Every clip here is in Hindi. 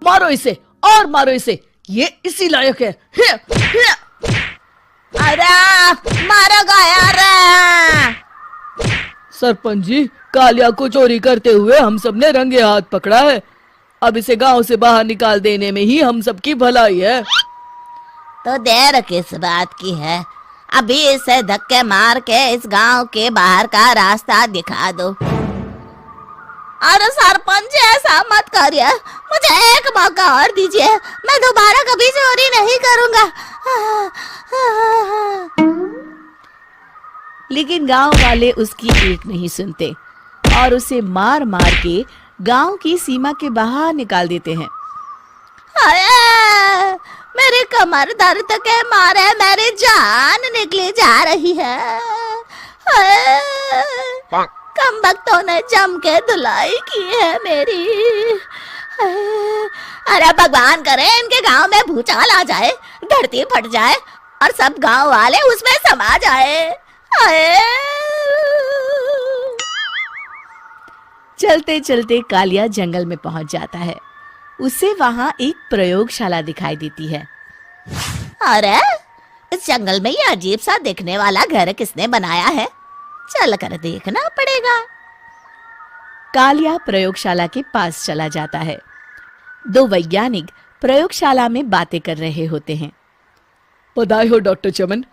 मारो इसे और मारो इसे, ये इसी लायक है। अरे मारो यार। सरपंच जी, कालिया को चोरी करते हुए हम सब ने रंगे हाथ पकड़ा है। अब इसे गांव से बाहर निकाल देने में ही हम सबकी भलाई है। तो देर किस बात की है, अभी इसे धक्के मार के इस गांव के बाहर का रास्ता दिखा दो। अरे सरपंच ऐसा मत करिए, मुझे एक मौका और दीजिए, मैं दोबारा कभी चोरी नहीं करूंगा। लेकिन गांव वाले उसकी एक नहीं सुनते और उसे मार मार के गांव की सीमा के बाहर निकाल देते हैं। मेरी कमर दर्द के मारे मेरी जान निकली जा रही है। कम वक्तों ने जम के धुलाई की है मेरी। अरे भगवान करे इनके गांव में भूचाल आ जाए, धरती फट जाए और सब गांव वाले उसमें समा जाए। चलते चलते कालिया जंगल में पहुंच जाता है। उसे वहां एक प्रयोगशाला दिखाई देती है। अरे इस जंगल में ये अजीब सा दिखने वाला घर किसने बनाया है, चल कर देखना पड़ेगा। कालिया प्रयोगशाला के पास चला जाता है। दो वैज्ञानिक प्रयोगशाला में बातें कर रहे होते हैं। बधाई हो डॉक्टर चमन,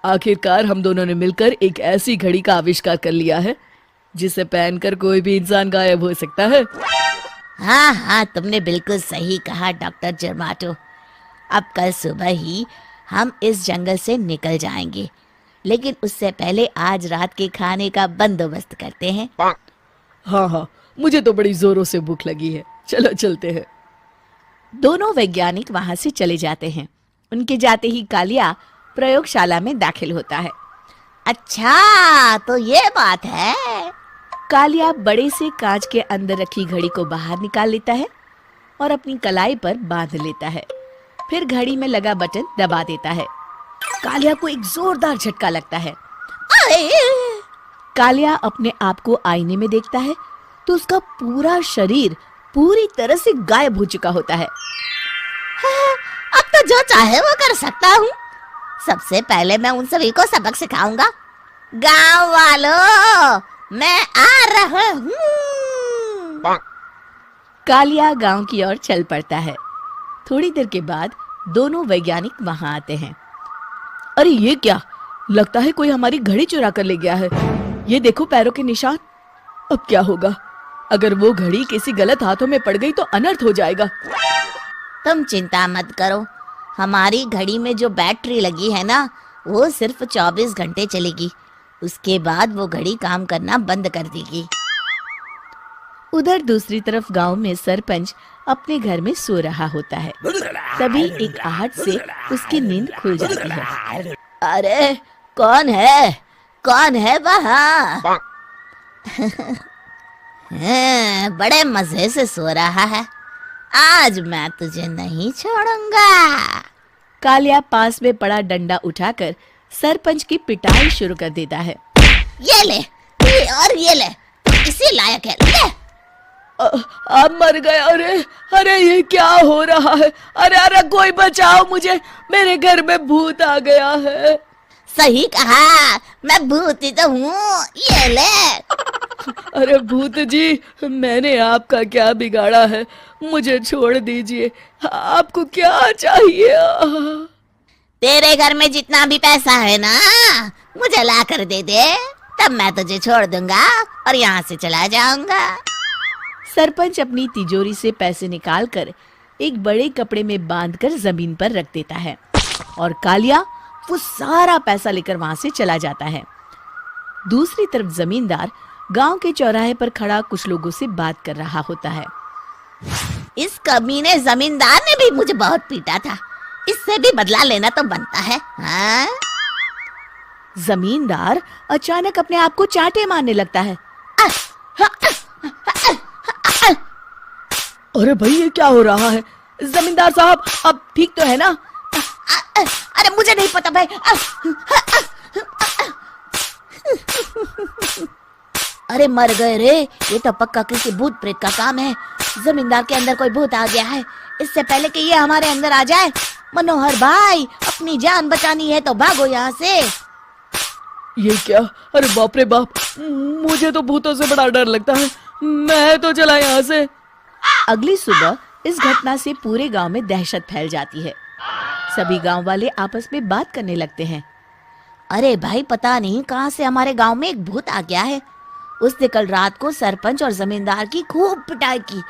आखिरकार हम दोनों ने मिलकर एक ऐसी घड़ी का आविष्कार कर लिया है जिसे पहनकर कोई भी इंसान गायब हो सकता है। हाँ हाँ, तुमने बिल्कुल सही कहा डॉक्टर जर्माटो। अब कल सुबह ही हम इस जंगल से निकल जाएंगे, लेकिन उससे पहले आज रात के खाने का बंदोबस्त करते हैं। हाँ हाँ, मुझे तो बड़ी जोरों से भूख लगी है, चलो चलते हैं। दोनों वैज्ञानिक वहां से चले जाते हैं। उनके जाते ही कालिया प्रयोगशाला में दाखिल होता है। अच्छा तो ये बात है। कालिया बड़े से कांच के अंदर रखी घड़ी को बाहर निकाल लेता है और अपनी कलाई पर बांध लेता है। फिर घड़ी में लगा बटन दबा देता है। कालिया को एक जोरदार झटका लगता है। कालिया अपने आप को आईने में देखता है तो उसका पूरा शरीर पूरी तरह से गायब हो चुका होता है। अब तो जो चाहे वो कर सकता हूँ। सबसे पहले मैं उन सभी को सबक सिखाऊंगा। गांव वालों, मैं आ रहा हूँ। कालिया गांव की ओर चल पड़ता है। थोड़ी देर के बाद दोनों वैज्ञानिक वहां आते हैं। अरे ये क्या, लगता है कोई हमारी घड़ी चुरा कर ले गया है। ये देखो पैरों के निशान। अब क्या होगा, अगर वो घड़ी किसी गलत हाथों में पड़ गई तो अनर्थ हो जाएगा। तुम चिंता मत करो, हमारी घड़ी में जो बैटरी लगी है ना, वो सिर्फ 24 घंटे चलेगी। उसके बाद वो घड़ी काम करना बंद कर देगी। उधर दूसरी तरफ गांव में सरपंच अपने घर में सो रहा होता है। तभी एक आहट से उसकी नींद खुल जाती है। अरे कौन है वहाँ? बड़े मजे से सो रहा है, आज मैं तुझे नहीं छोड़ूंगा। कालिया पास में पड़ा डंडा उठाकर सरपंच की पिटाई शुरू कर देता है। ये ले, ये ले, इसी लायक है, ले। आप मर गए। अरे ये क्या हो रहा है? अरे कोई बचाओ मुझे, मेरे घर में भूत आ गया है। सही कहा, मैं भूत ही तो हूँ, ये ले। अरे भूत जी, मैंने आपका क्या बिगाड़ा है, मुझे छोड़ दीजिए। आपको क्या चाहिए? तेरे घर में जितना भी पैसा है ना, मुझे ला कर दे दे, तब मैं तुझे छोड़ दूंगा और यहाँ से चला जाऊंगा। सरपंच अपनी तिजोरी से पैसे निकालकर एक बड़े कपड़े में बांधकर जमीन पर रख देता है और कालिया वो सारा पैसा लेकर वहां से चला जाता है। दूसरी तरफ जमींदार गांव के चौराहे पर खड़ा कुछ लोगों से बात कर रहा होता है। इस कमीने जमींदार ने भी मुझे बहुत पीटा था, इससे भी बदला लेना तो बनता है। हाँ? जमींदार अचानक अपने आप को चांटे मारने लगता है। अरे भाई ये क्या हो रहा है? जमींदार साहब अब ठीक तो है ना? अरे मुझे नहीं पता भाई। अरे मर गए रे, ये तो पक्का किसी भूत प्रेत का काम है। जमींदार के अंदर कोई भूत आ गया है। इससे पहले कि ये हमारे अंदर आ जाए, मनोहर भाई अपनी जान बचानी है तो भागो यहाँ से। ये क्या? अरे बाप रे बाप, मुझे तो भूतों से बड़ा डर लगता है। मैं तो चला यहाँ से। अगली सुबह इस घटना से पूरे गांव में दहशत फैल जाती है। सभी गांव वाले आपस में बात करने लगते हैं। अरे भाई, पता नहीं कहाँ से हमारे गांव में एक भूत आ गया है। उसने कल रात को सरपंच और जमींदार की खूब पिटाई की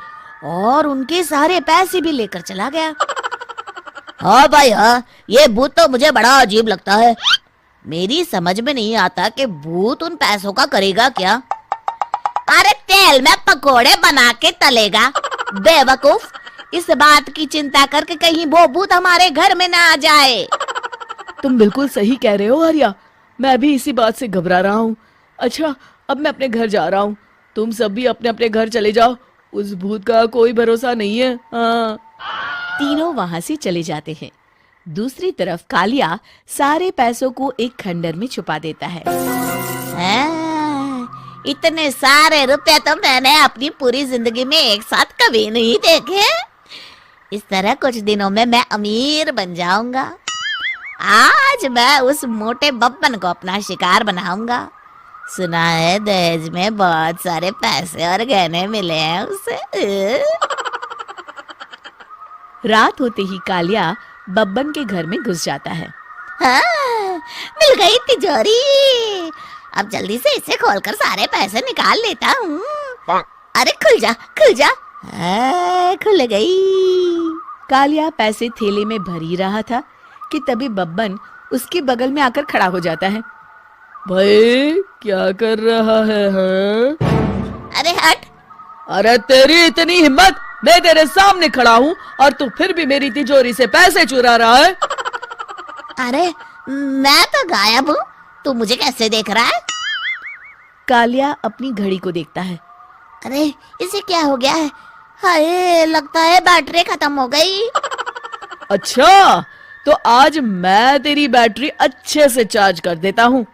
और उनके सारे पैसे भी लेकर चला गया। हाँ भाई हाँ, ये भूत तो मुझे बड़ा अजीब लगता है। मेरी समझ में नहीं आता कि भूत उन पैसों का करेगा क्या। अरे तेल में पकोड़े बना के तलेगा, बेवकूफ। इस बात की चिंता करके कहीं वो भूत हमारे घर में ना आ जाए। तुम बिल्कुल सही कह रहे हो आर्या, मैं भी इसी बात से घबरा रहा हूँ। अच्छा, अब मैं अपने घर जा रहा हूँ। तुम सब भी अपने अपने घर चले जाओ, उस भूत का कोई भरोसा नहीं है। हाँ। तीनों वहां से चले जाते हैं। दूसरी तरफ कालिया सारे पैसों को एक खंडर में छुपा देता है। इतने सारे रुपए तो मैंने अपनी पूरी जिंदगी में एक साथ कभी नहीं देखे। इस तरह कुछ दिनों में मैं अमीर बन जाऊंगा। आज मैं उस मोटे बब्बन को अपना शिकार बनाऊंगा। सुना है दहेज में बहुत सारे पैसे और गहने मिले हैं उसे। रात होते ही कालिया बब्बन के घर में घुस जाता है। हाँ, मिल गई तिजोरी। अब जल्दी से इसे खोलकर सारे पैसे निकाल लेता हूँ। अरे खुल जा, खुल जा। खुल गई। कालिया पैसे थैले में भर ही रहा था कि तभी बब्बन उसके बगल में आकर खड़ा हो जाता है। भाई क्या कर रहा है? हाँ? अरे हट। अरे तेरी इतनी हिम्मत, मैं तेरे सामने खड़ा हूँ और तू फिर भी मेरी तिजोरी से पैसे चुरा रहा है। अरे मैं तो गायब हूँ, तू मुझे कैसे देख रहा है? कालिया अपनी घड़ी को देखता है। अरे इसे क्या हो गया है? हाय, लगता है बैटरी खत्म हो गई। अच्छा, तो आज मैं तेरी बैटरी अच्छे से चार्ज कर देता हूँ।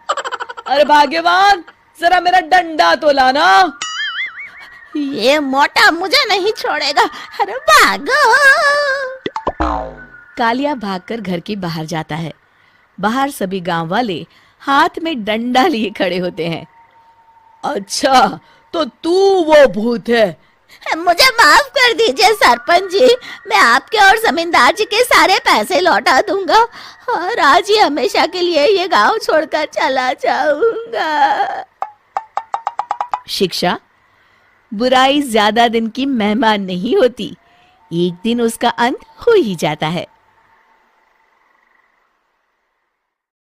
अरे भाग्यवान, जरा मेरा डंडा तो लाना। ये मोटा मुझे नहीं छोड़ेगा। अरे भागो। कालिया भागकर घर के बाहर जाता है। बाहर सभी गांव वाले हाथ में डंडा लिए खड़े होते हैं। अच्छा, तो तू वो भूत है? मुझे माफ कर दीजिए सरपंच जी, मैं आपके और जमींदार जी के सारे पैसे लौटा दूंगा और आज ही हमेशा के लिए ये गांव छोड़कर चला जाऊंगा। शिक्षा: बुराई ज्यादा दिन की मेहमान नहीं होती, एक दिन उसका अंत हो ही जाता है।